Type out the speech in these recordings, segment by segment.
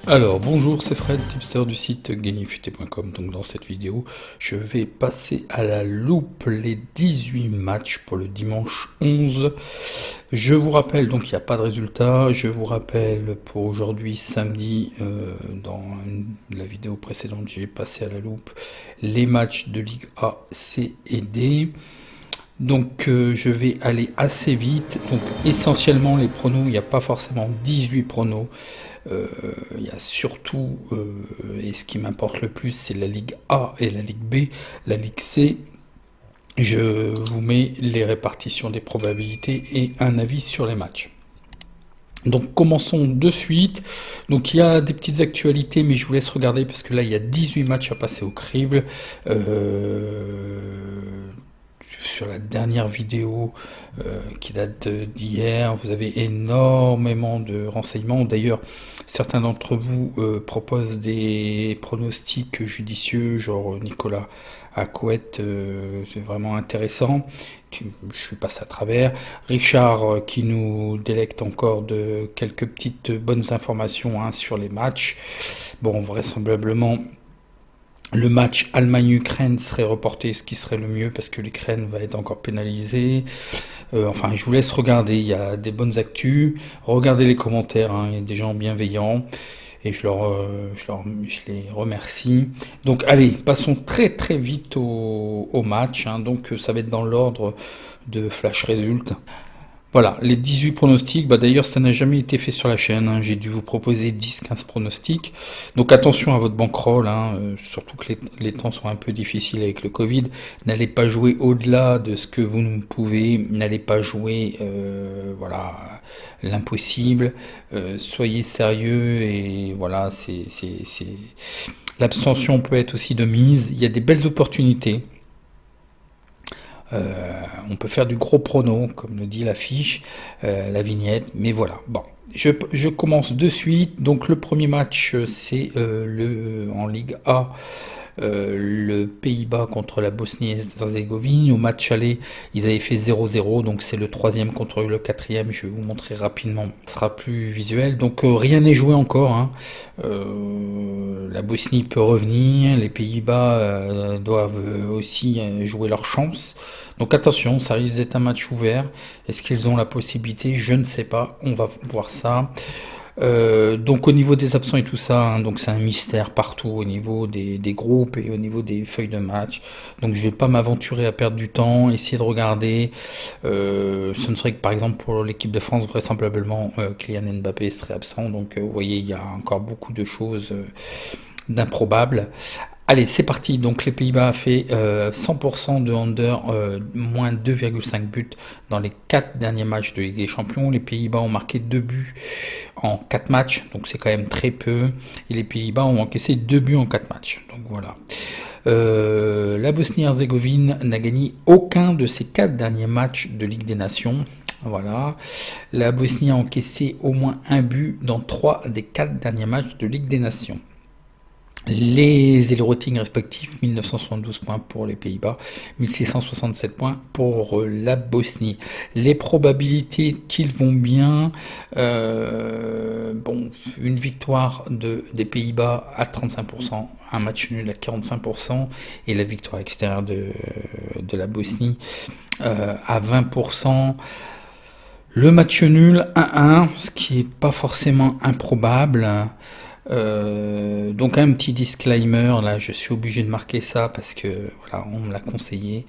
Alors bonjour, c'est Fred, tipster du site gagnerfuté.com. Donc dans cette vidéo, je vais passer à la loupe les 18 matchs pour le dimanche 11. Je vous rappelle, donc il n'y a pas de résultat. Je vous rappelle pour aujourd'hui samedi, dans la vidéo précédente, j'ai passé à la loupe les matchs de Ligue A, C et D. Donc je vais aller assez vite. Donc essentiellement les pronos, il n'y a pas forcément 18 pronos. Il y a surtout, et ce qui m'importe le plus, c'est la Ligue A et la Ligue B. La Ligue C, je vous mets les répartitions des probabilités et un avis sur les matchs. Donc commençons de suite. Donc il y a des petites actualités, mais je vous laisse regarder parce que là il y a 18 matchs à passer au crible. Sur la dernière vidéo qui date d'hier, vous avez énormément de renseignements. D'ailleurs, certains d'entre vous proposent des pronostics judicieux, genre Nicolas Acouette, c'est vraiment intéressant. Je suis passé à travers. Richard qui nous délecte encore de quelques petites bonnes informations sur les matchs. Bon, vraisemblablement, le match Allemagne-Ukraine serait reporté, ce qui serait le mieux parce que l'Ukraine va être encore pénalisée. Enfin, je vous laisse regarder, il y a des bonnes actus. Regardez les commentaires, il y a des gens bienveillants et je les remercie. Donc allez, passons très très vite au match. Donc ça va être dans l'ordre de Flash Result. Voilà, les 18 pronostics, d'ailleurs ça n'a jamais été fait sur la chaîne, j'ai dû vous proposer 10-15 pronostics, donc attention à votre bankroll, surtout que les temps sont un peu difficiles avec le Covid, n'allez pas jouer au-delà de ce que vous ne pouvez, n'allez pas jouer voilà, l'impossible, soyez sérieux et voilà, l'abstention peut être aussi de mise, il y a des belles opportunités. On peut faire du gros prono, comme le dit l'affiche, la vignette, mais voilà. Bon, je commence de suite. Donc le premier match, c'est en Ligue A, le Pays-Bas contre la Bosnie-Herzégovine. Au match aller, ils avaient fait 0-0, donc c'est le troisième contre le quatrième. Je vais vous montrer rapidement, ce sera plus visuel. Donc rien n'est joué encore. La Bosnie peut revenir, les Pays-Bas doivent aussi jouer leur chance. Donc attention, ça risque d'être un match ouvert. Est-ce qu'ils ont la possibilité? Je ne sais pas, on va voir ça. Donc au niveau des absents et tout ça, donc c'est un mystère partout au niveau des groupes et au niveau des feuilles de match. Donc je vais pas m'aventurer à perdre du temps, essayer de regarder. Ce ne serait que par exemple pour l'équipe de France, vraisemblablement Kylian Mbappé serait absent. Donc vous voyez, il y a encore beaucoup de choses d'improbables. Allez, c'est parti. Donc les Pays-Bas a fait 100% de under, moins 2,5 buts dans les 4 derniers matchs de Ligue des Champions. Les Pays-Bas ont marqué 2 buts en 4 matchs, donc c'est quand même très peu. Et les Pays-Bas ont encaissé 2 buts en 4 matchs. Donc voilà. La Bosnie-Herzégovine n'a gagné aucun de ses 4 derniers matchs de Ligue des Nations. Voilà. La Bosnie a encaissé au moins un but dans 3 des 4 derniers matchs de Ligue des Nations. Les ratings respectifs, 1972 points pour les Pays-Bas, 1667 points pour la Bosnie. Les probabilités qu'ils vont bien, bon, une victoire des Pays-Bas à 35%, un match nul à 45%, et la victoire extérieure de la Bosnie à 20%. Le match nul 1-1, ce qui n'est pas forcément improbable. Donc un petit disclaimer, là je suis obligé de marquer ça parce que voilà, on me l'a conseillé.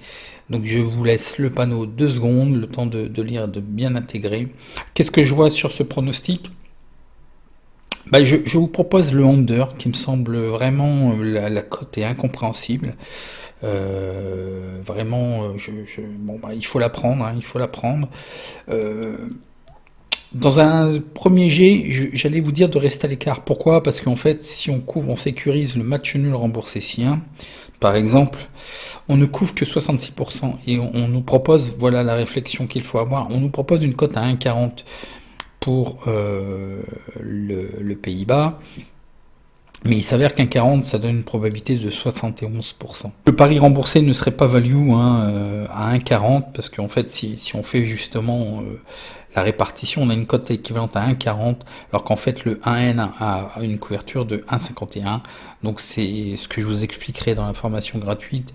Donc je vous laisse le panneau 2 secondes, le temps de lire, de bien intégrer. Qu'est-ce que je vois sur ce pronostic? Je vous propose le under qui me semble vraiment, la cote est incompréhensible. Vraiment, bon, il faut la prendre, il faut la prendre. Dans un premier jet, j'allais vous dire de rester à l'écart. Pourquoi? Parce qu'en fait, si on couvre, on sécurise le match nul remboursé sien, par exemple, on ne couvre que 66%. Et on nous propose, voilà la réflexion qu'il faut avoir, on nous propose une cote à 1,40 pour le Pays-Bas. Mais il s'avère qu'un 40, ça donne une probabilité de 71%. Le pari remboursé ne serait pas value à 1,40 parce qu'en fait, si on fait justement la répartition, on a une cote équivalente à 1,40 alors qu'en fait le 1N a une couverture de 1,51. Donc c'est ce que je vous expliquerai dans la formation gratuite.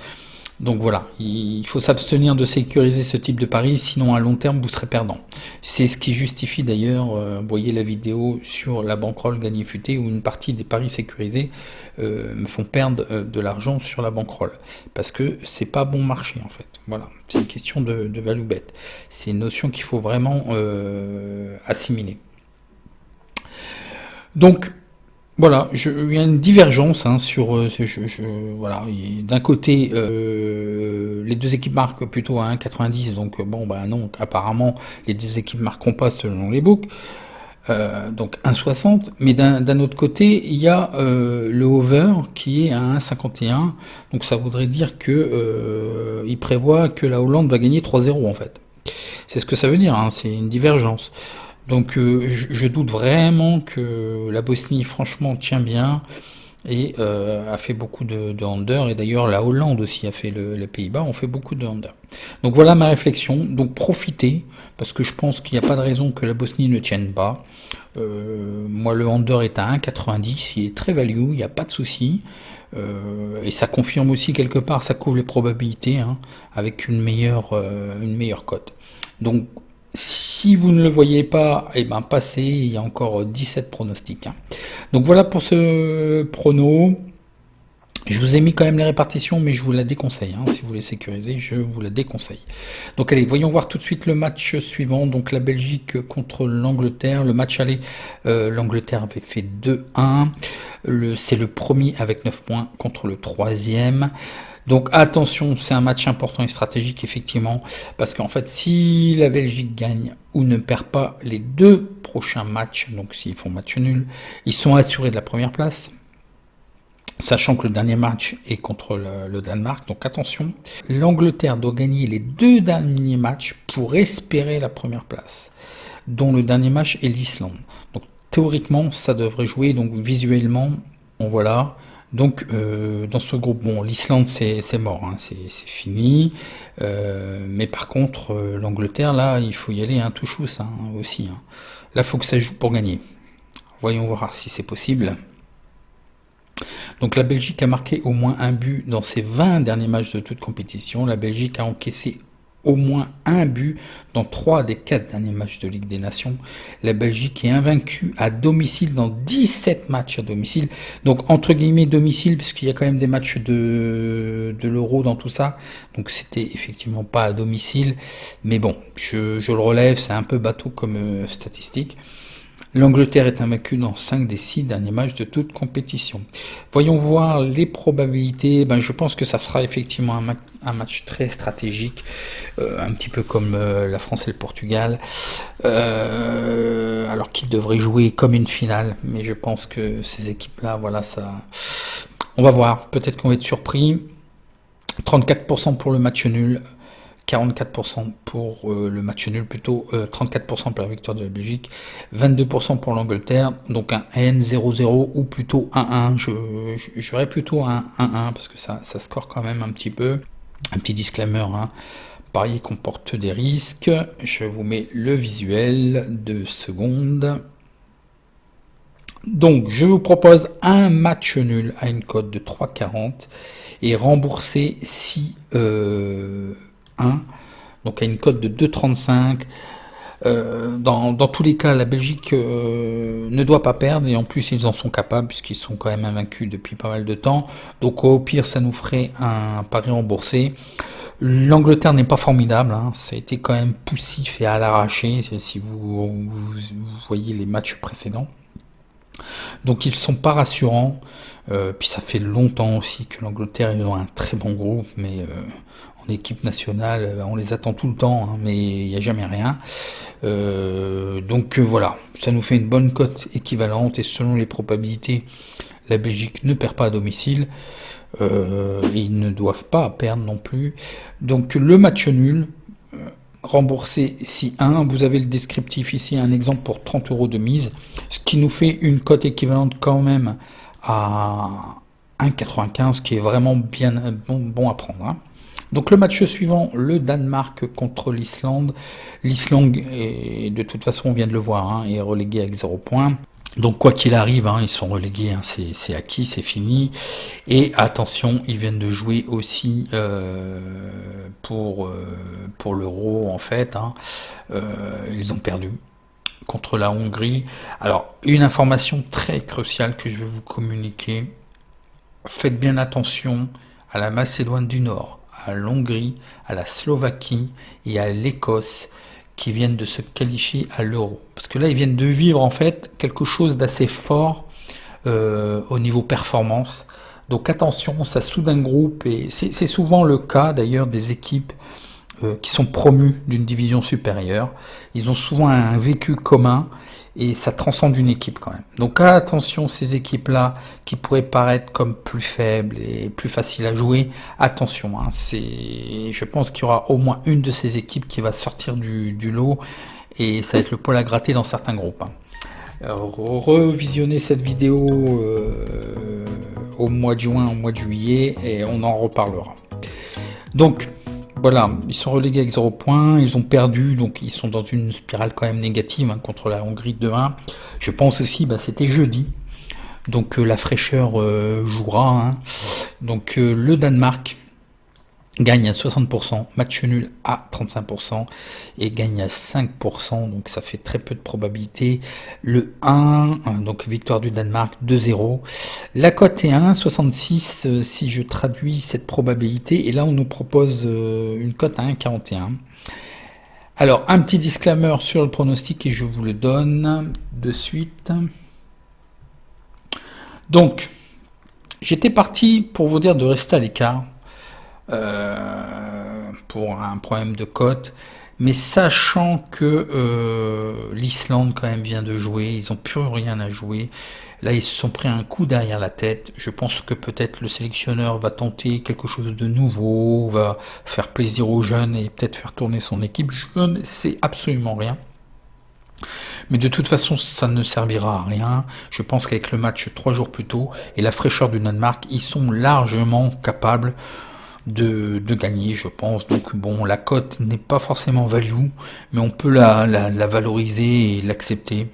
Donc voilà, il faut s'abstenir de sécuriser ce type de pari, sinon à long terme vous serez perdant. C'est ce qui justifie d'ailleurs, vous voyez la vidéo sur la bankroll gagné futé, où une partie des paris sécurisés me font perdre de l'argent sur la bankroll. Parce que c'est pas bon marché en fait. Voilà, c'est une question de value bet. C'est une notion qu'il faut vraiment assimiler. Donc, voilà, il y a une divergence sur voilà. D'un côté, les deux équipes marquent plutôt à 1,90, donc bon bah non, apparemment les deux équipes marqueront pas selon les books, donc 1,60. Mais d'un autre côté, il y a le over qui est à 1,51, donc ça voudrait dire que il prévoit que la Hollande va gagner 3-0 en fait. C'est ce que ça veut dire, hein, c'est une divergence. Donc je doute vraiment que la Bosnie franchement tient bien et a fait beaucoup de under, et d'ailleurs la Hollande aussi a fait les Pays-Bas ont fait beaucoup de under. Donc voilà ma réflexion, donc profitez, parce que je pense qu'il n'y a pas de raison que la Bosnie ne tienne pas. Moi le under est à 1,90, il est très value, il n'y a pas de souci. Et ça confirme aussi quelque part, ça couvre les probabilités hein, avec une meilleure cote. Donc si vous ne le voyez pas, eh ben passez, il y a encore 17 pronostics. Hein. Donc voilà pour ce prono. Je vous ai mis quand même les répartitions, mais je vous la déconseille. Hein. Si vous voulez sécuriser, je vous la déconseille. Donc allez, voyons voir tout de suite le match suivant. Donc la Belgique contre l'Angleterre. Le match aller, l'Angleterre avait fait 2-1. C'est le premier avec 9 points contre le troisième. Donc attention, c'est un match important et stratégique effectivement, parce qu'en fait si la Belgique gagne ou ne perd pas les deux prochains matchs, donc s'ils font match nul, ils sont assurés de la première place, sachant que le dernier match est contre le Danemark, donc attention. L'Angleterre doit gagner les deux derniers matchs pour espérer la première place, dont le dernier match est l'Islande. Donc théoriquement ça devrait jouer, donc visuellement, bon voilà. Donc dans ce groupe, bon, l'Islande c'est mort, hein, c'est fini. Mais par contre, l'Angleterre, là, il faut y aller un touchous hein, aussi. Hein. Là, il faut que ça joue pour gagner. Voyons voir si c'est possible. Donc la Belgique a marqué au moins un but dans ses 20 derniers matchs de toute compétition. La Belgique a encaissé au moins un but dans 3 des 4 derniers matchs de Ligue des Nations. La Belgique est invaincue à domicile dans 17 matchs à domicile. Donc entre guillemets domicile, puisqu'il y a quand même des matchs de l'Euro dans tout ça. Donc c'était effectivement pas à domicile. Mais bon, je le relève, c'est un peu bateau comme statistique. L'Angleterre est invaincue dans 5 des 6 derniers matchs de toute compétition. Voyons voir les probabilités. Ben, je pense que ça sera effectivement un match très stratégique, un petit peu comme la France et le Portugal, alors qu'ils devraient jouer comme une finale. Mais je pense que ces équipes-là, voilà, ça, on va voir. Peut-être qu'on va être surpris. 34% pour le match nul. 44% pour le match nul, plutôt 34% pour la victoire de la Belgique, 22% pour l'Angleterre, donc un N0-0 ou plutôt 1-1. J'aurais plutôt un 1-1 parce que ça score quand même un petit peu. Un petit disclaimer, hein. Parier comporte des risques. Je vous mets le visuel, 2 secondes. Donc je vous propose un match nul à une cote de 3,40 et rembourser si 1, donc à une cote de 2,35. Dans tous les cas, la Belgique ne doit pas perdre, et en plus ils en sont capables puisqu'ils sont quand même invaincus depuis pas mal de temps. Donc au pire, ça nous ferait un pari remboursé. L'Angleterre n'est pas formidable, hein. Ça a été quand même poussif et à l'arraché si vous voyez les matchs précédents. Donc ils sont pas rassurants. Puis ça fait longtemps aussi que l'Angleterre ils ont un très bon groupe, mais en équipe nationale on les attend tout le temps, hein, mais il n'y a jamais rien. Donc voilà, ça nous fait une bonne cote équivalente, et selon les probabilités, la Belgique ne perd pas à domicile. Et ils ne doivent pas perdre non plus. Donc le match nul, remboursé si 1, vous avez le descriptif ici, un exemple pour 30 € de mise, ce qui nous fait une cote équivalente quand même à 1,95 qui est vraiment bien bon à prendre, hein. Donc le match suivant, le Danemark contre l'Islande. L'Islande, de toute façon, on vient de le voir, hein, est relégué avec 0 points. Donc quoi qu'il arrive, hein, ils sont relégués, hein, c'est acquis, c'est fini. Et attention, ils viennent de jouer aussi pour l'Euro en fait, hein. Ils ont perdu contre la Hongrie. Alors une information très cruciale que je vais vous communiquer. Faites bien attention à la Macédoine du Nord, à l'Hongrie, à la Slovaquie et à l'Écosse qui viennent de se qualifier à l'Euro. Parce que là, ils viennent de vivre en fait quelque chose d'assez fort au niveau performance. Donc attention, ça soude un groupe et c'est souvent le cas d'ailleurs des équipes qui sont promues d'une division supérieure. Ils ont souvent un vécu commun et ça transcende une équipe quand même. Donc attention, ces équipes-là qui pourraient paraître comme plus faibles et plus faciles à jouer, attention, hein, je pense qu'il y aura au moins une de ces équipes qui va sortir du lot et ça va être le poil à gratter dans certains groupes, hein. Revisionnez cette vidéo au mois de juin, au mois de juillet et on en reparlera. Donc voilà, ils sont relégués avec 0 points, ils ont perdu, donc ils sont dans une spirale quand même négative, hein, contre la Hongrie 2-1. Je pense aussi, c'était jeudi, donc la fraîcheur jouera, hein. Donc le Danemark gagne à 60%, match nul à 35% et gagne à 5%, donc ça fait très peu de probabilité. Le 1, donc victoire du Danemark 2-0. La cote est 1,66 si je traduis cette probabilité, et là on nous propose une cote à 1,41. Alors un petit disclaimer sur le pronostic et je vous le donne de suite. Donc j'étais parti pour vous dire de rester à l'écart. Pour un problème de cote, mais sachant que l'Islande quand même vient de jouer, ils n'ont plus rien à jouer. Là, ils se sont pris un coup derrière la tête. Je pense que peut-être le sélectionneur va tenter quelque chose de nouveau, va faire plaisir aux jeunes et peut-être faire tourner son équipe. Je ne sais absolument rien. Mais de toute façon, ça ne servira à rien. Je pense qu'avec le match 3 jours plus tôt et la fraîcheur du Danemark, ils sont largement capables de gagner, je pense. Donc bon, la cote n'est pas forcément value, mais on peut la valoriser et l'accepter.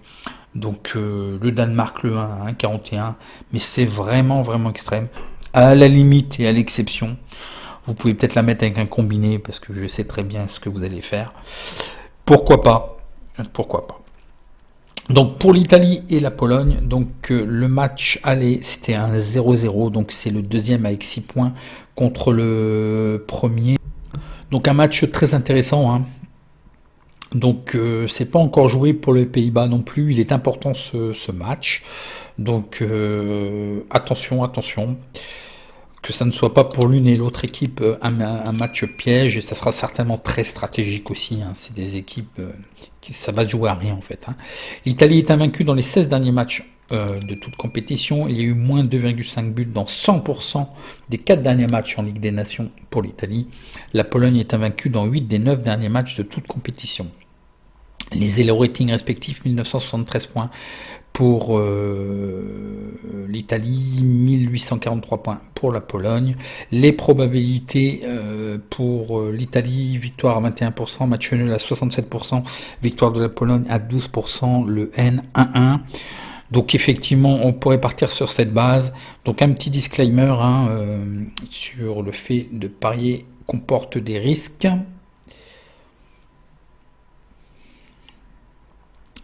Donc le Danemark, le 1 à 1,41, mais c'est vraiment extrême. À la limite et à l'exception, vous pouvez peut-être la mettre avec un combiné, parce que je sais très bien ce que vous allez faire. Pourquoi pas. Donc pour l'Italie et la Pologne, donc le match aller c'était un 0-0, donc c'est le deuxième avec 6 points contre le premier. Donc un match très intéressant, hein. Donc c'est pas encore joué pour les Pays-Bas non plus, il est important ce match. Donc attention, que ça ne soit pas pour l'une et l'autre équipe un match piège, et ça sera certainement très stratégique aussi, hein. C'est des équipes ça va se jouer à rien en fait, hein. L'Italie est invaincue dans les 16 derniers matchs de toute compétition. Il y a eu moins de 2,5 buts dans 100% des 4 derniers matchs en Ligue des Nations pour l'Italie. La Pologne est invaincue dans 8 des 9 derniers matchs de toute compétition. Les Elo ratings respectifs, 1973 points pour l'Italie, 1843 points pour la Pologne. Les probabilités pour l'Italie, victoire à 21%, match nul à 67%, victoire de la Pologne à 12%, le N 1-1. Donc effectivement, on pourrait partir sur cette base. Donc un petit disclaimer, hein, sur le fait de parier comporte des risques.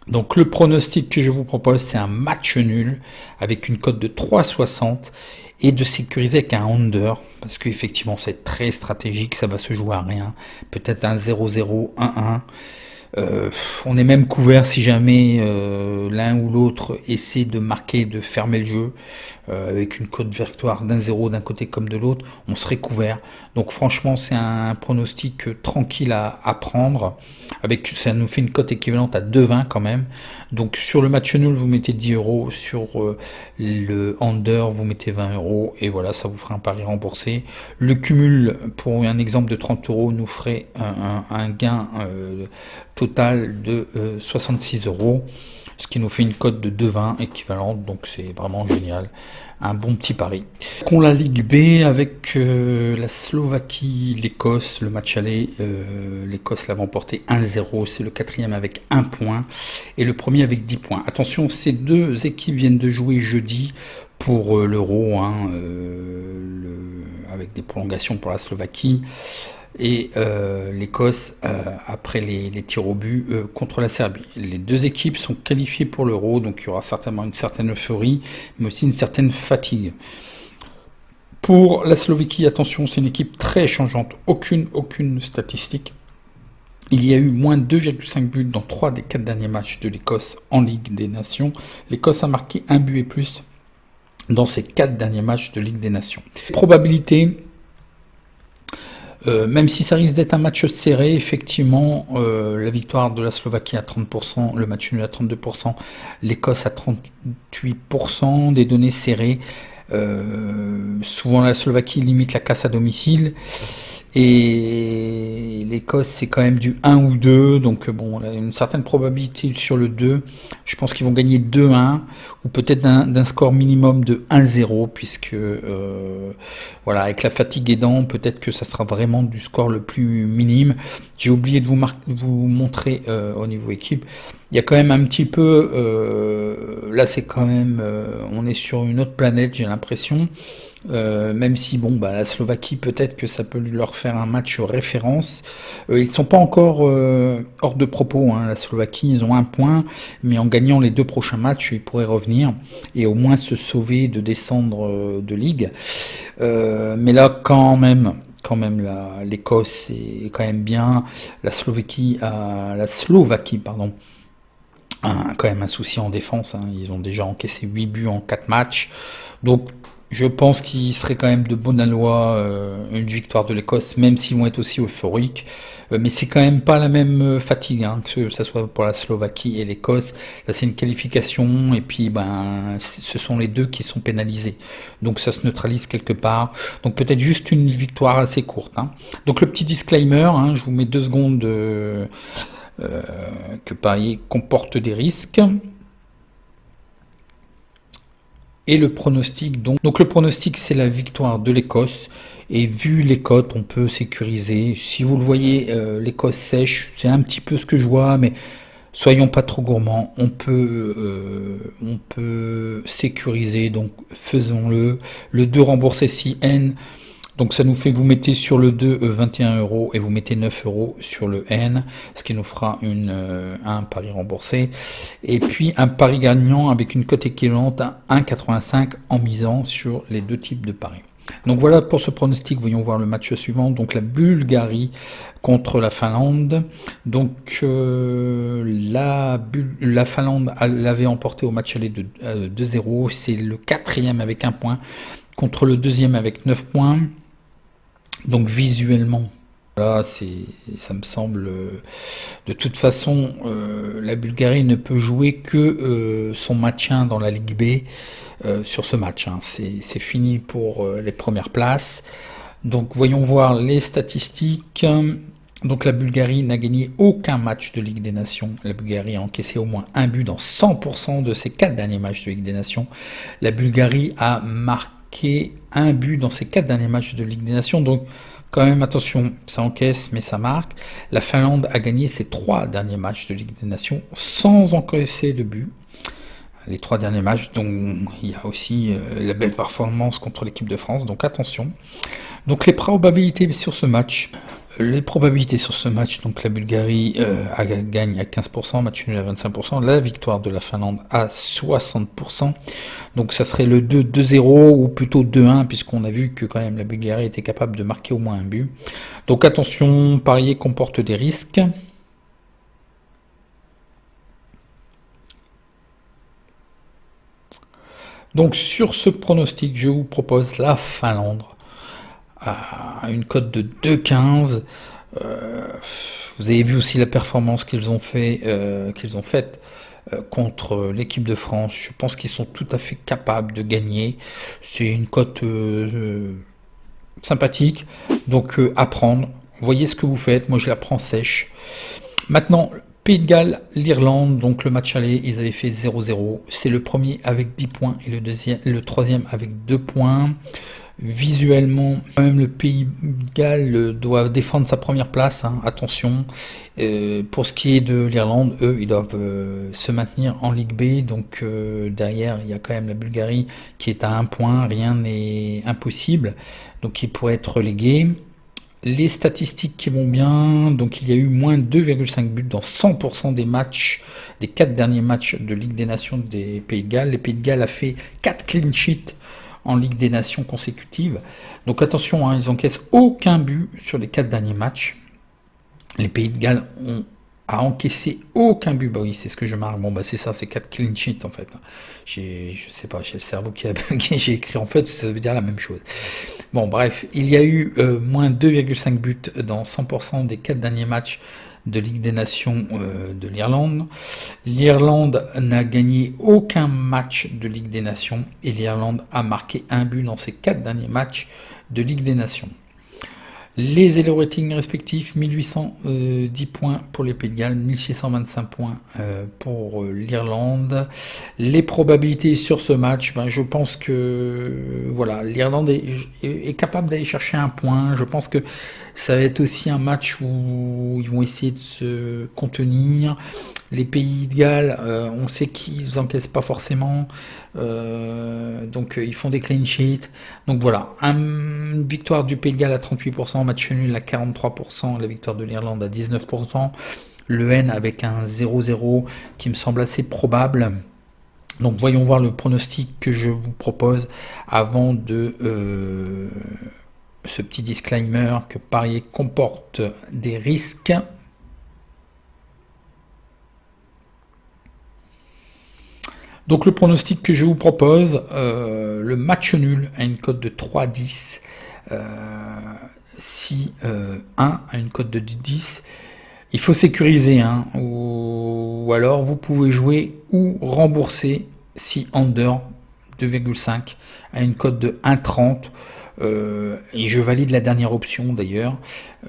Donc le pronostic que je vous propose, c'est un match nul avec une cote de 3,60 et de sécuriser avec un under, parce qu'effectivement c'est très stratégique, ça va se jouer à rien. Peut-être un 0-0, 1-1. On est même couvert si jamais l'un ou l'autre essaie de marquer, de fermer le jeu, avec une cote victoire d'un 0 d'un côté comme de l'autre, on serait couvert. Donc franchement, c'est un pronostic tranquille à prendre. Ça nous fait une cote équivalente à 2,20 quand même. Donc sur le match nul, vous mettez 10 €, sur le under, vous mettez 20 €, et voilà, ça vous fera un pari remboursé. Le cumul, pour un exemple de 30 € nous ferait un gain total de 66 €, ce qui nous fait une cote de 2,20 équivalente, donc c'est vraiment génial. Un bon petit pari. Qu'on la Ligue B avec la Slovaquie, l'Écosse, le match aller, l'Écosse l'avait emporté 1-0, c'est le 4e avec 1 point et le premier avec 10 points. Attention, ces deux équipes viennent de jouer jeudi pour l'Euro, avec des prolongations pour la Slovaquie. Et l'Écosse après les tirs au but contre la Serbie. Les deux équipes sont qualifiées pour l'Euro, donc il y aura certainement une certaine euphorie, mais aussi une certaine fatigue. Pour la Slovaquie, attention, c'est une équipe très changeante, aucune statistique. Il y a eu moins de 2,5 buts dans 3 des 4 derniers matchs de l'Écosse en Ligue des Nations. L'Écosse a marqué 1 but et plus dans ses 4 derniers matchs de Ligue des Nations. Probabilité. Même si ça risque d'être un match serré, effectivement, la victoire de la Slovaquie à 30%, le match nul à 32%, l'Écosse à 38%, des données serrées. Souvent la Slovaquie limite la casse à domicile et l'Écosse c'est quand même du 1 ou 2, donc bon, on a une certaine probabilité sur le 2. Je pense qu'ils vont gagner 2-1 ou peut-être d'un score minimum de 1-0, puisque voilà, avec la fatigue aidant, peut-être que ça sera vraiment du score le plus minime. J'ai oublié de vous montrer au niveau équipe. Il y a quand même un petit peu, là c'est quand même, on est sur une autre planète, j'ai l'impression, même si bon, bah, la Slovaquie peut-être que ça peut leur faire un match référence. Ils ne sont pas encore hors de propos, la Slovaquie, ils ont 1 point, mais en gagnant les 2 prochains matchs, ils pourraient revenir et au moins se sauver de descendre de ligue. Mais là quand même l'Écosse est quand même bien, la Slovaquie pardon, a quand même un souci en défense, ils ont déjà encaissé 8 buts en 4 matchs, donc je pense qu'il serait quand même de bonne loi une victoire de l'Écosse, même s'ils vont être aussi euphoriques, mais c'est quand même pas la même fatigue, que ça soit pour la Slovaquie et l'Écosse. Là c'est une qualification et puis ce sont les deux qui sont pénalisés, donc ça se neutralise quelque part, donc peut-être juste une victoire assez courte. Donc le petit disclaimer, je vous mets 2 secondes que parier comporte des risques. Et le pronostic, donc le pronostic c'est la victoire de l'Écosse, et vu les cotes on peut sécuriser. Si vous le voyez, l'Écosse sèche, c'est un petit peu ce que je vois, mais soyons pas trop gourmands, on peut sécuriser, donc faisons-le. Le 2 remboursé si N. Donc ça nous fait, vous mettez sur le 2 21 € et vous mettez 9 € sur le N, ce qui nous fera un pari remboursé. Et puis un pari gagnant avec une cote équivalente à 1,85 en misant sur les 2 types de paris. Donc voilà pour ce pronostic, voyons voir le match suivant. Donc la Bulgarie contre la Finlande. Donc la Finlande l'avait emporté au match aller de 2-0, c'est le 4e avec 1 point contre le 2e avec 9 points. Donc visuellement, là, ça me semble, de toute façon, la Bulgarie ne peut jouer que son maintien dans la Ligue B sur ce match. C'est fini pour les premières places. Donc voyons voir les statistiques. Donc la Bulgarie n'a gagné aucun match de Ligue des Nations. La Bulgarie a encaissé au moins 1 but dans 100% de ses 4 derniers matchs de Ligue des Nations. La Bulgarie a marqué 1 but dans ses 4 derniers matchs de Ligue des Nations, donc quand même attention, ça encaisse mais ça marque. La Finlande a gagné ses 3 derniers matchs de Ligue des Nations sans encaisser de but. Les 3 derniers matchs, donc il y a aussi la belle performance contre l'équipe de France, donc attention. Donc les probabilités sur ce match, donc la Bulgarie gagne à 15%, match nul à 25%, la victoire de la Finlande à 60%, donc ça serait le 2-0 ou plutôt 2-1, puisqu'on a vu que quand même la Bulgarie était capable de marquer au moins un but. Donc attention, parier comporte des risques. Donc sur ce pronostic, je vous propose la Finlande à une cote de 2,15. Vous avez vu aussi la performance qu'ils ont faite contre l'équipe de France. Je pense qu'ils sont tout à fait capables de gagner. C'est une cote sympathique. Donc à prendre. Voyez ce que vous faites. Moi je la prends sèche. Maintenant, Pays de Galles, l'Irlande, donc le match aller, ils avaient fait 0-0. C'est le premier avec 10 points et le troisième avec 2 points. Visuellement, quand même, le Pays de Galles doit défendre sa première place, hein, attention. Pour ce qui est de l'Irlande, eux, ils doivent se maintenir en Ligue B. Donc derrière, il y a quand même la Bulgarie qui est à 1 point. Rien n'est impossible. Donc ils pourraient être relégués. Les statistiques qui vont bien, donc il y a eu moins 2,5 buts dans 100% des matchs, des 4 derniers matchs de Ligue des Nations des Pays de Galles. Les Pays de Galles a fait 4 clean sheets en Ligue des Nations consécutives. Donc attention, hein, ils encaissent aucun but sur les 4 derniers matchs. Les Pays de Galles a encaissé aucun but. Bah oui, c'est ce que je marque. Bon, bah c'est ça, c'est 4 clean sheets en fait. Je sais pas, j'ai le cerveau qui a bugué, j'ai écrit en fait, ça veut dire la même chose. Bon, bref, il y a eu moins 2,5 buts dans 100% des 4 derniers matchs de Ligue des Nations de l'Irlande. L'Irlande n'a gagné aucun match de Ligue des Nations et l'Irlande a marqué un but dans ses 4 derniers matchs de Ligue des Nations. Les elo ratings respectifs, 1810 points pour les Pays de Galles, 1625 points pour l'Irlande. Les probabilités sur ce match, ben, je pense que voilà, l'Irlande est capable d'aller chercher un point. Je pense que ça va être aussi un match où ils vont essayer de se contenir. Les Pays de Galles, on sait qu'ils encaissent pas forcément, donc ils font des clean sheets. Donc voilà, une victoire du Pays de Galles à 38%, match nul à 43%, la victoire de l'Irlande à 19%, le N avec un 0-0 qui me semble assez probable. Donc voyons voir le pronostic que je vous propose avant de ce petit disclaimer que parier comporte des risques. Donc le pronostic que je vous propose, le match nul à une cote de 3,10, si 1 à une cote de 10, il faut sécuriser, hein, ou alors vous pouvez jouer ou rembourser si under 2,5 à une cote de 1,30. Et je valide la dernière option d'ailleurs.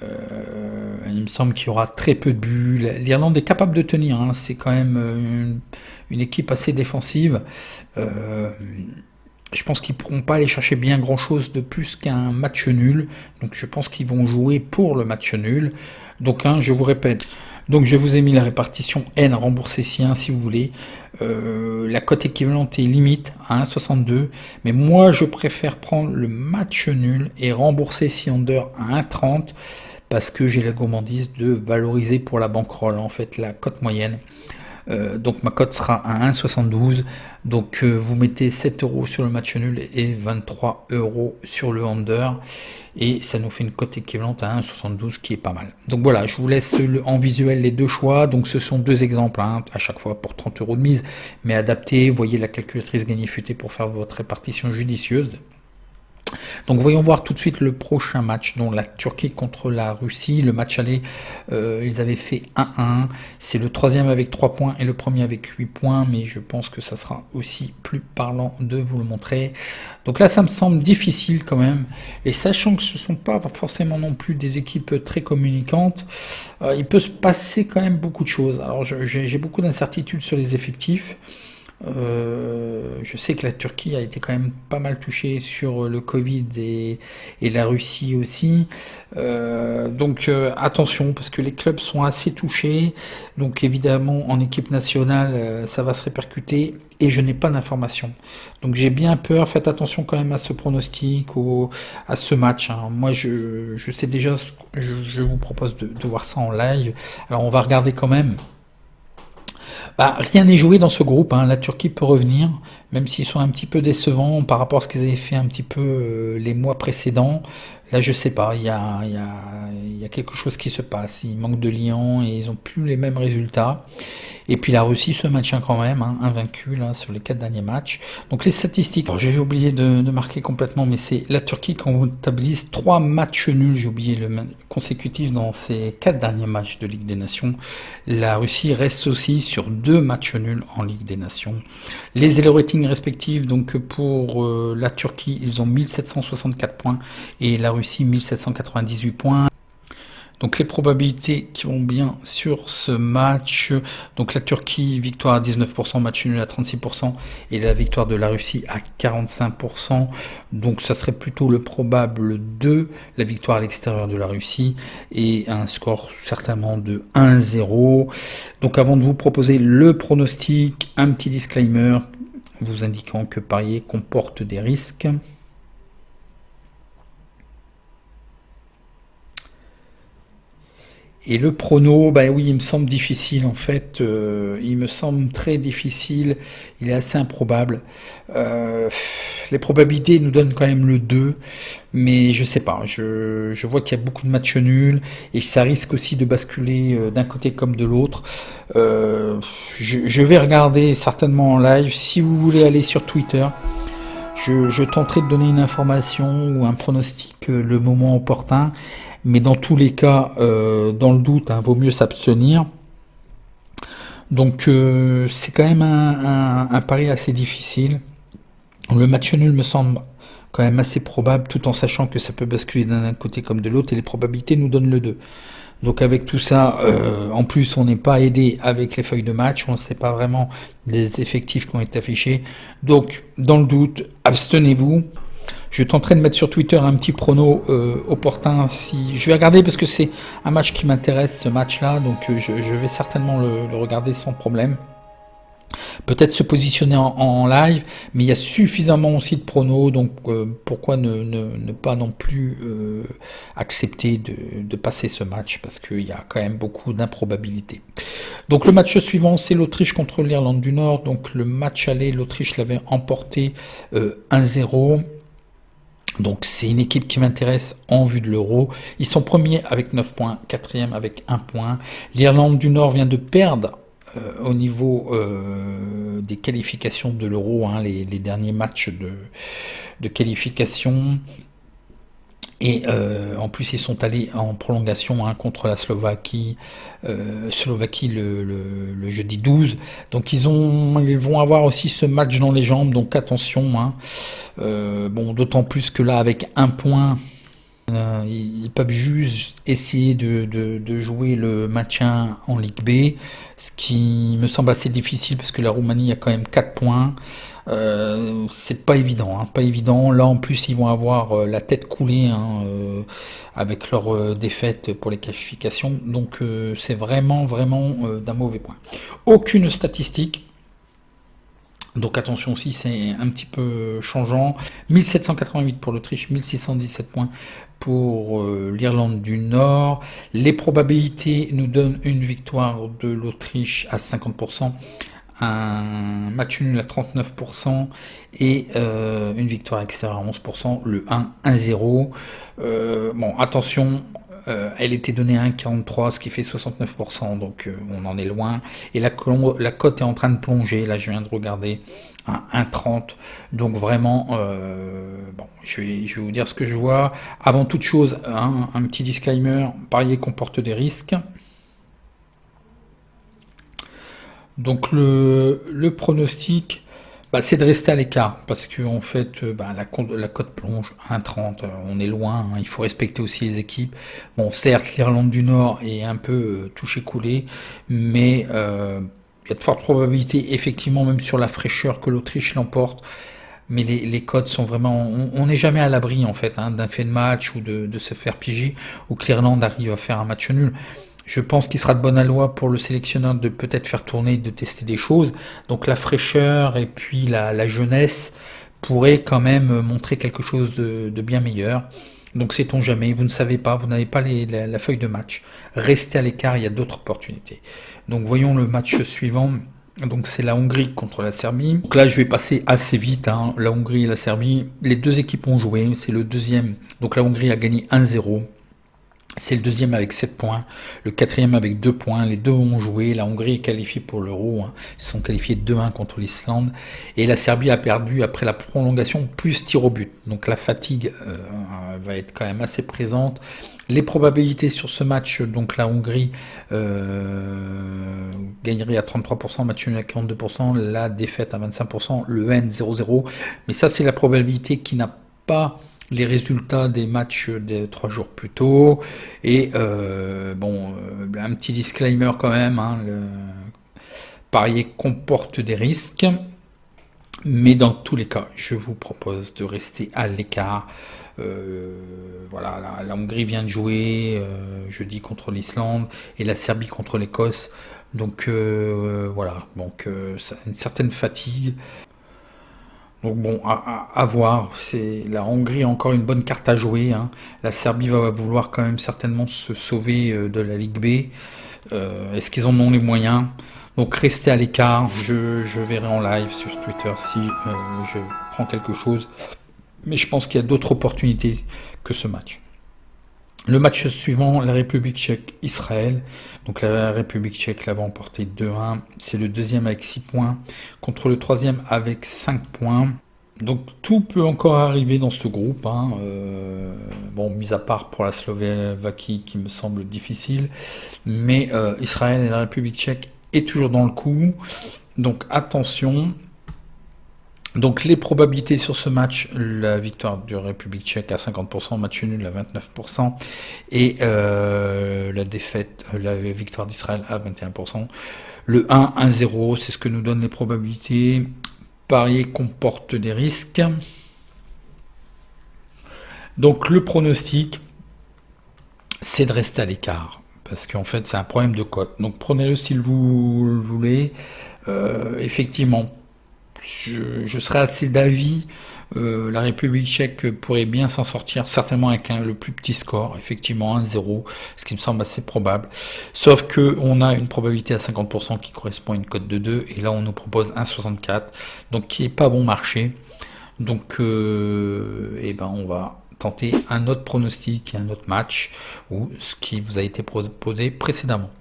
Il me semble qu'il y aura très peu de buts. L'Irlande est capable de tenir, hein, c'est quand même une équipe assez défensive. Je pense qu'ils ne pourront pas aller chercher bien grand chose de plus qu'un match nul. Donc je pense qu'ils vont jouer pour le match nul. Donc hein, je vous répète. Donc je vous ai mis la répartition N remboursé si 1 si vous voulez. La cote équivalente est limite à 1,62. Mais moi je préfère prendre le match nul et rembourser si under à 1,30 parce que j'ai la gourmandise de valoriser pour la bankroll en fait la cote moyenne. Donc ma cote sera à 1,72. Donc vous mettez 7 € sur le match nul et 23 € sur le under. Et ça nous fait une cote équivalente à 1,72 qui est pas mal. Donc voilà, je vous laisse en visuel les deux choix. Donc ce sont deux exemples, hein, à chaque fois pour 30 € de mise, mais adaptés. Voyez la calculatrice gagné futé pour faire votre répartition judicieuse. Donc voyons voir tout de suite le prochain match, dont la Turquie contre la Russie. Le match aller, ils avaient fait 1-1. C'est le troisième avec 3 points et le premier avec 8 points, mais je pense que ça sera aussi plus parlant de vous le montrer. Donc là, ça me semble difficile quand même. Et sachant que ce ne sont pas forcément non plus des équipes très communicantes, il peut se passer quand même beaucoup de choses. Alors j'ai beaucoup d'incertitudes sur les effectifs. Je sais que la Turquie a été quand même pas mal touchée sur le Covid et la Russie aussi. Donc attention parce que les clubs sont assez touchés. Donc évidemment en équipe nationale ça va se répercuter et je n'ai pas d'informations. Donc j'ai bien peur. Faites attention quand même à ce pronostic à ce match, hein. Moi je sais déjà, je vous propose de voir ça en live. Alors on va regarder quand même. Bah, rien n'est joué dans ce groupe, hein. La Turquie peut revenir, même s'ils sont un petit peu décevants par rapport à ce qu'ils avaient fait un petit peu les mois précédents. Là, je sais pas, il y a quelque chose qui se passe. Il manque de liant et ils ont plus les mêmes résultats. Et puis la Russie se maintient quand même, hein, invaincue là, sur les 4 derniers matchs. Donc les statistiques, j'ai oublié de marquer complètement, mais c'est la Turquie qui comptabilise 3 matchs nuls, j'ai oublié le consécutif dans ces 4 derniers matchs de Ligue des Nations. La Russie reste aussi sur 2 matchs nuls en Ligue des Nations. Les elo ratings respectifs, donc pour la Turquie, ils ont 1764 points et la Russie 1798 points. Donc les probabilités qui vont bien sur ce match, donc la Turquie, victoire à 19%, match nul à 36%, et la victoire de la Russie à 45%. Donc ça serait plutôt le probable de la victoire à l'extérieur de la Russie, et un score certainement de 1-0. Donc avant de vous proposer le pronostic, un petit disclaimer vous indiquant que parier comporte des risques. Et le prono, bah oui, il me semble difficile en fait. Il me semble très difficile. Il est assez improbable. Les probabilités nous donnent quand même le 2, mais je sais pas. Je vois qu'il y a beaucoup de matchs nuls et ça risque aussi de basculer d'un côté comme de l'autre. Je vais regarder certainement en live. Si vous voulez aller sur Twitter, je tenterai de donner une information ou un pronostic le moment opportun. Mais dans tous les cas, dans le doute, vaut mieux s'abstenir. Donc c'est quand même un pari assez difficile. Le match nul me semble quand même assez probable, tout en sachant que ça peut basculer d'un côté comme de l'autre, et les probabilités nous donnent le 2. Donc avec tout ça, en plus on n'est pas aidé avec les feuilles de match, on ne sait pas vraiment les effectifs qui ont été affichés. Donc dans le doute, abstenez-vous. Je tenterai de mettre sur Twitter un petit prono opportun. Si je vais regarder parce que c'est un match qui m'intéresse, ce match-là, donc je vais certainement le regarder sans problème. Peut-être se positionner en live, mais il y a suffisamment aussi de pronos, donc pourquoi ne pas non plus accepter de passer ce match, parce qu'il y a quand même beaucoup d'improbabilités. Donc le match suivant, c'est l'Autriche contre l'Irlande du Nord. Donc le match aller, l'Autriche l'avait emporté 1-0. Donc c'est une équipe qui m'intéresse en vue de l'Euro. Ils sont premiers avec 9 points, quatrième avec 1 point. L'Irlande du Nord vient de perdre au niveau des qualifications de l'Euro, les derniers matchs de qualification. Et en plus, ils sont allés en prolongation contre la Slovaquie, le jeudi 12. Donc ils vont avoir aussi ce match dans les jambes, donc attention. Bon, d'autant plus que là, avec 1 point, ils peuvent juste essayer de jouer le maintien en Ligue B, ce qui me semble assez difficile parce que la Roumanie a quand même 4 points. C'est pas évident, pas évident. Là en plus ils vont avoir la tête coulée avec leur défaite pour les qualifications. Donc c'est vraiment d'un mauvais point. Aucune statistique. Donc attention aussi, c'est un petit peu changeant. 1788 pour l'Autriche, 1617 points pour l'Irlande du Nord. Les probabilités nous donnent une victoire de l'Autriche à 50%, un match nul à 39% et une victoire extérieure à 11%, le 1-0. Bon, attention, elle était donnée à 1,43, ce qui fait 69%, donc on en est loin. Et la cote est en train de plonger, là je viens de regarder, à 1,30. Donc vraiment, bon, je vais vous dire ce que je vois. Avant toute chose, un petit disclaimer, parier comporte des risques. Donc le pronostic, c'est de rester à l'écart, parce que en fait, la cote plonge à 1,30, on est loin, il faut respecter aussi les équipes. Bon, certes, l'Irlande du Nord est un peu touché-coulé, mais il y a de fortes probabilités, effectivement, même sur la fraîcheur, que l'Autriche l'emporte. Mais les cotes sont vraiment... On n'est jamais à l'abri, en fait, d'un fait de match ou de se faire piéger, ou que l'Irlande arrive à faire un match nul. Je pense qu'il sera de bonne loi pour le sélectionneur de peut-être faire tourner, de tester des choses. Donc la fraîcheur et puis la jeunesse pourraient quand même montrer quelque chose de bien meilleur. Donc sait-on jamais, vous ne savez pas, vous n'avez pas la feuille de match. Restez à l'écart, il y a d'autres opportunités. Donc voyons le match suivant. Donc c'est la Hongrie contre la Serbie. Donc là je vais passer assez vite, la Hongrie et la Serbie. Les deux équipes ont joué, c'est le deuxième. Donc la Hongrie a gagné 1-0. C'est le deuxième avec 7 points, le quatrième avec 2 points, les deux ont joué, la Hongrie est qualifiée pour l'Euro, ils sont qualifiés 2-1 contre l'Islande, et la Serbie a perdu après la prolongation plus tir au but, donc la fatigue va être quand même assez présente. Les probabilités sur ce match, donc la Hongrie gagnerait à 33%, match nul à 42%, la défaite à 25%, le N 0-0, mais ça c'est la probabilité qui n'a pas les résultats des matchs des 3 jours plus tôt. Et un petit disclaimer quand même, hein, parier comporte des risques. Mais dans tous les cas, je vous propose de rester à l'écart. Voilà, la Hongrie vient de jouer jeudi contre l'Islande et la Serbie contre l'Écosse. Donc voilà, donc une certaine fatigue. Donc bon, à voir. C'est la Hongrie a encore une bonne carte à jouer, hein. La Serbie va vouloir quand même certainement se sauver de la Ligue B. Est-ce qu'ils en ont les moyens? Donc restez à l'écart. Je verrai en live sur Twitter si je prends quelque chose. Mais je pense qu'il y a d'autres opportunités que ce match. Le match suivant, la République tchèque, Israël. Donc la République tchèque l'avait emporté 2-1. C'est le deuxième avec 6 points contre le troisième avec 5 points. Donc tout peut encore arriver dans ce groupe, hein. Bon, mis à part pour la Slovaquie qui me semble difficile. Mais Israël et la République tchèque est toujours dans le coup. Donc attention. Donc les probabilités sur ce match, la victoire de République tchèque à 50%, match nul à 29%, et la défaite, la victoire d'Israël à 21%. Le 1-1-0, c'est ce que nous donnent les probabilités. Parier comporte des risques. Donc le pronostic, c'est de rester à l'écart, parce qu'en fait c'est un problème de cote. Donc prenez-le si vous le voulez. Effectivement, je serais assez d'avis. La République tchèque pourrait bien s'en sortir, certainement avec le plus petit score, effectivement 1-0, ce qui me semble assez probable. Sauf que on a une probabilité à 50% qui correspond à une cote de 2, et là on nous propose 1,64, donc qui n'est pas bon marché. Donc on va tenter un autre pronostic et un autre match, ou ce qui vous a été proposé précédemment.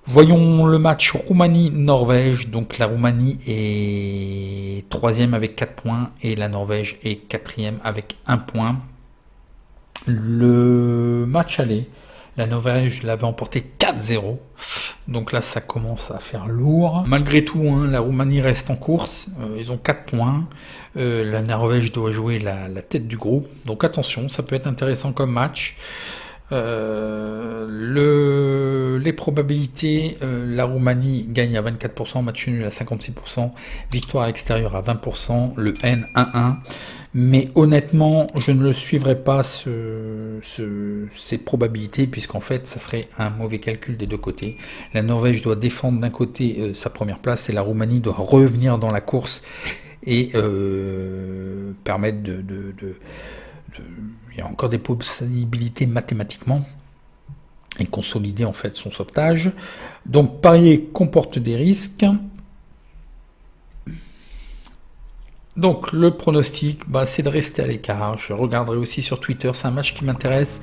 Voyons le match Roumanie-Norvège. Donc la Roumanie est 3e avec 4 points et la Norvège est 4e avec 1 point. Le match aller, la Norvège l'avait emporté 4-0. Donc là, ça commence à faire lourd. Malgré tout, hein, la Roumanie reste en course. Ils ont 4 points. La Norvège doit jouer la tête du groupe. Donc attention, ça peut être intéressant comme match. Les probabilités, la Roumanie gagne à 24%, match nul à 56%, victoire extérieure à 20%, le N 1-1. Mais honnêtement, je ne le suivrai pas ces probabilités, puisqu'en fait, ça serait un mauvais calcul des deux côtés. La Norvège doit défendre d'un côté sa première place, et la Roumanie doit revenir dans la course et permettre il y a encore des possibilités mathématiquement et consolider en fait son sauvetage. Donc parier comporte des risques. Donc le pronostic, c'est de rester à l'écart. Je regarderai aussi sur Twitter, c'est un match qui m'intéresse.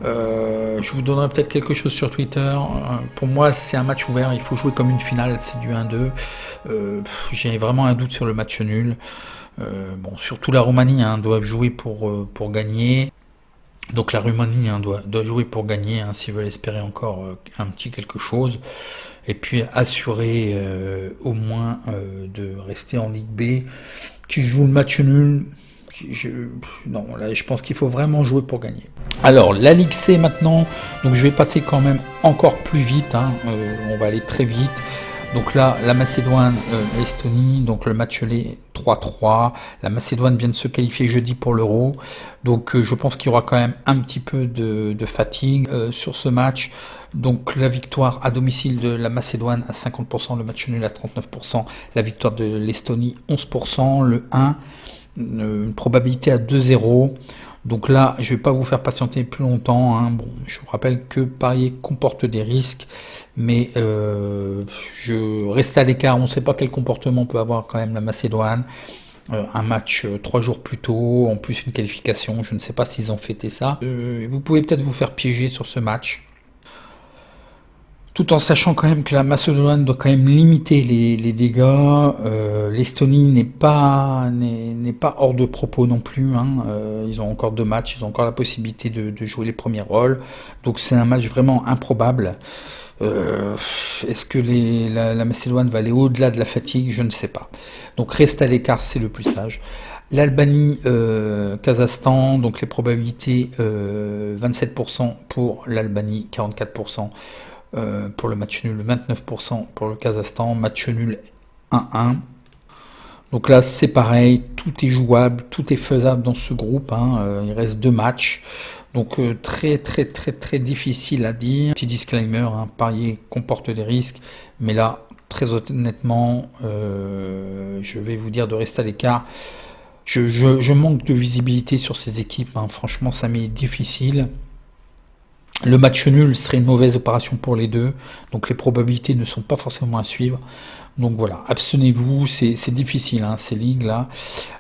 Je vous donnerai peut-être quelque chose sur Twitter. Pour moi, c'est un match ouvert, il faut jouer comme une finale, c'est du 1-2. J'ai vraiment un doute sur le match nul. Surtout la Roumanie doit jouer pour gagner. Donc la Roumanie doit jouer pour gagner s'ils veulent espérer encore un petit quelque chose. Et puis assurer au moins de rester en Ligue B. Qui joue le match nul, je pense qu'il faut vraiment jouer pour gagner. Alors la Ligue C maintenant, donc je vais passer quand même encore plus vite, on va aller très vite. Donc là, la Macédoine, l'Estonie, donc le match aller 3-3. La Macédoine vient de se qualifier jeudi pour l'Euro. Donc je pense qu'il y aura quand même un petit peu de fatigue sur ce match. Donc la victoire à domicile de la Macédoine à 50%, le match nul à 39%, la victoire de l'Estonie 11%, le 1, une probabilité à 2-0. Donc là, je ne vais pas vous faire patienter plus longtemps. Je vous rappelle que parier comporte des risques, mais je reste à l'écart. On ne sait pas quel comportement peut avoir quand même la Macédoine. Un match 3 jours plus tôt, en plus une qualification. Je ne sais pas s'ils ont fêté ça. Vous pouvez peut-être vous faire piéger sur ce match. Tout en sachant quand même que la Macédoine doit quand même limiter les dégâts. L'Estonie n'est pas hors de propos non plus. Ils ont encore 2 matchs, ils ont encore la possibilité de jouer les premiers rôles. Donc c'est un match vraiment improbable. Est-ce que la Macédoine va aller au-delà de la fatigue? Je ne sais pas. Donc reste à l'écart, c'est le plus sage. L'Albanie, Kazakhstan, donc les probabilités 27% pour l'Albanie, 44% pour le match nul, 29% pour le Kazakhstan, match nul 1-1. Donc là c'est pareil, tout est jouable, tout est faisable dans ce groupe, hein. Il reste 2 matchs. Donc très difficile à dire. Petit disclaimer, hein, parier comporte des risques, mais là très honnêtement je vais vous dire de rester à l'écart. Je manque de visibilité sur ces équipes, hein. Franchement ça m'est difficile. Le match nul serait une mauvaise opération pour les deux, donc les probabilités ne sont pas forcément à suivre. Donc voilà, abstenez-vous, c'est difficile, hein, ces ligues-là.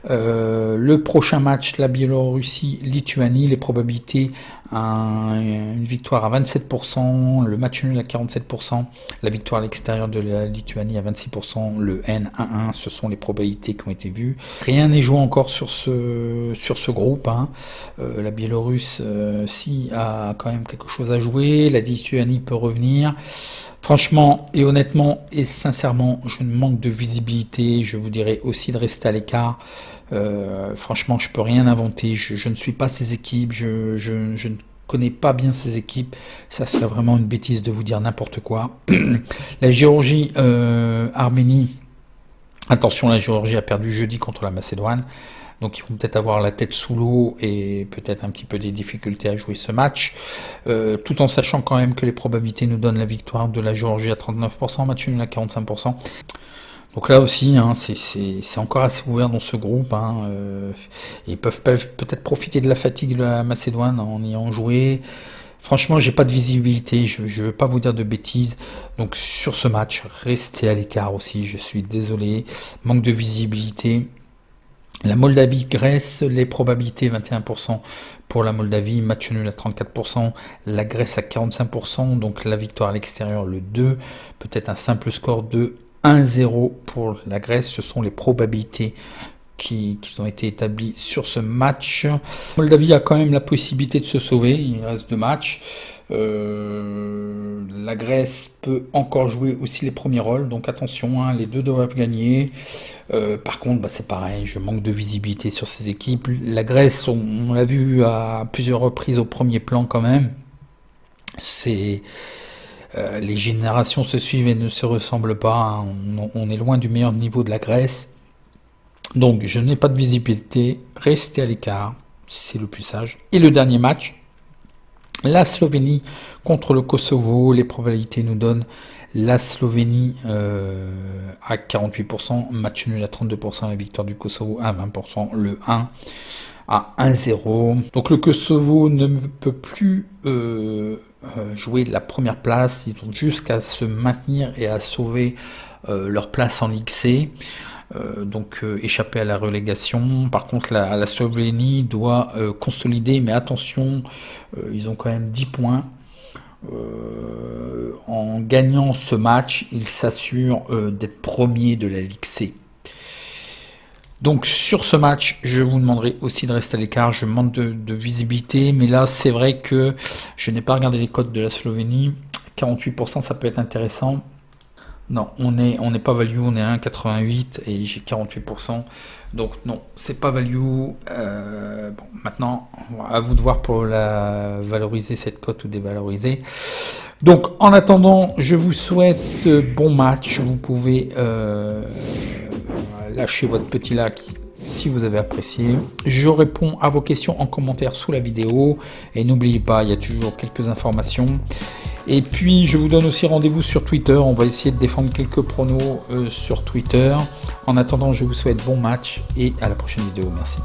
Le prochain match, la Biélorussie-Lituanie, les probabilités, une victoire à 27%, le match nul à 47%, la victoire à l'extérieur de la Lituanie à 26%, le N 1-1, ce sont les probabilités qui ont été vues. Rien n'est joué encore sur ce groupe, hein. La Biélorusse, si, a quand même quelque chose à jouer, la Lituanie peut revenir. Franchement et honnêtement et sincèrement, je manque de visibilité. Je vous dirais aussi de rester à l'écart. Franchement, je peux rien inventer. Je ne suis pas ces équipes. Je ne connais pas bien ces équipes. Ça serait vraiment une bêtise de vous dire n'importe quoi. La Géorgie, Arménie. Attention, la Géorgie a perdu jeudi contre la Macédoine. Donc ils vont peut-être avoir la tête sous l'eau et peut-être un petit peu des difficultés à jouer ce match, tout en sachant quand même que les probabilités nous donnent la victoire de la Géorgie à 39%, match nul à 45%. Donc là aussi, hein, c'est encore assez ouvert dans ce groupe, hein, ils peuvent peut-être profiter de la fatigue de la Macédoine en ayant joué. Franchement, j'ai pas de visibilité, je veux pas vous dire de bêtises. Donc sur ce match, restez à l'écart aussi, je suis désolé, manque de visibilité. La Moldavie-Grèce, les probabilités 21% pour la Moldavie, match nul à 34%, la Grèce à 45%, donc la victoire à l'extérieur le 2, peut-être un simple score de 1-0 pour la Grèce, ce sont les probabilités qui ont été établies sur ce match. Moldavie a quand même la possibilité de se sauver, il reste 2 matchs. La Grèce peut encore jouer aussi les premiers rôles, donc attention, hein, les deux doivent gagner. Par contre, c'est pareil, je manque de visibilité sur ces équipes. La Grèce, on l'a vu à plusieurs reprises au premier plan quand même. Les générations se suivent et ne se ressemblent pas, hein. On est loin du meilleur niveau de la Grèce. Donc je n'ai pas de visibilité, restez à l'écart, c'est le plus sage. Et le dernier match, la Slovénie contre le Kosovo, les probabilités nous donnent la Slovénie à 48%, match nul à 32%, la victoire du Kosovo à 20%, le 1 à 1-0. Donc le Kosovo ne peut plus jouer la première place, ils ont jusqu'à se maintenir et à sauver leur place en Ligue C. Donc échapper à la relégation. Par contre la Slovénie doit consolider, mais attention, ils ont quand même 10 points. En gagnant ce match, ils s'assurent d'être premiers de la Ligue C. Donc sur ce match, je vous demanderai aussi de rester à l'écart, je manque de visibilité, mais là c'est vrai que je n'ai pas regardé les cotes de la Slovénie, 48% ça peut être intéressant. Non, on n'est pas value, on est à 1,88 et j'ai 48%. Donc non, c'est pas value. Bon, maintenant, à vous de voir pour la valoriser cette cote ou dévaloriser. Donc en attendant, je vous souhaite bon match. Vous pouvez lâcher votre petit like si vous avez apprécié. Je réponds à vos questions en commentaire sous la vidéo. Et n'oubliez pas, il y a toujours quelques informations. Et puis je vous donne aussi rendez-vous sur Twitter, on va essayer de défendre quelques pronos sur Twitter. En attendant, je vous souhaite bon match et à la prochaine vidéo, merci.